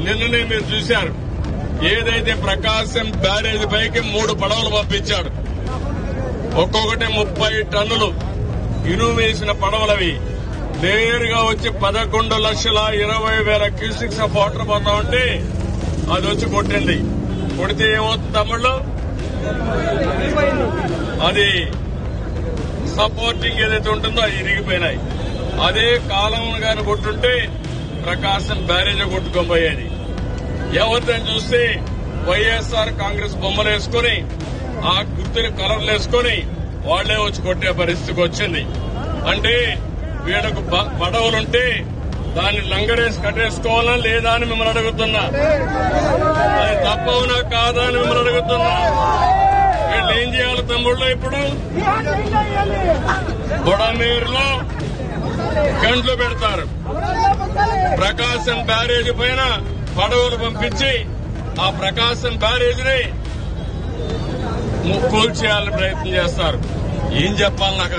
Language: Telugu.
నిన్ననే మీరు చూశారు. ఏదైతే ప్రకాశం బ్యారేజ్ పైకి 3 పడవలు పంపించాడు. ఒక్కొక్కటి 30 టన్నులు ఇనుము వేసిన పడవలవి నేరుగా వచ్చి 11,20,000 క్యూసిక్స్ ఆఫ్ వాటర్ పోతా ఉంటే అది వచ్చి కొట్టింది. కొడితే ఏమవుతుంది తమ్ముళ్ళు? అది సపోర్టింగ్ ఏదైతే ఉంటుందో అది ఇరిగిపోయినాయి. అదే కాలం గాని కొట్టుంటే ప్రకాశం బ్యారేజ్ కొట్టుకోబోయేది. ఎవరిని చూస్తే వైఎస్ఆర్ కాంగ్రెస్ బొమ్మలు వేసుకుని ఆ గుర్తుని కలర్లు వేసుకుని వాళ్లే వచ్చి కొట్టే పరిస్థితికి వచ్చింది. అంటే వీళ్ళకు పడవలుంటే దాన్ని లంగరేసి కట్టేసుకోవాలా లేదా అని మిమ్మల్ని అడుగుతున్నా. అది తప్పవునా కాదా అని మిమ్మల్ని అడుగుతున్నా. వీళ్ళు ఏం చేయాలి తమ్ముళ్ళు? ఇప్పుడు బుడమేరులో గంటలు పెడతారు. ప్రకాశం బ్యారేజ్ పైన పడవలు పంపించి ఆ ప్రకాశం బ్యారేజ్ ని కూల్చేయాలని ప్రయత్నం చేస్తారు. ఏం చెప్పాలి నాకు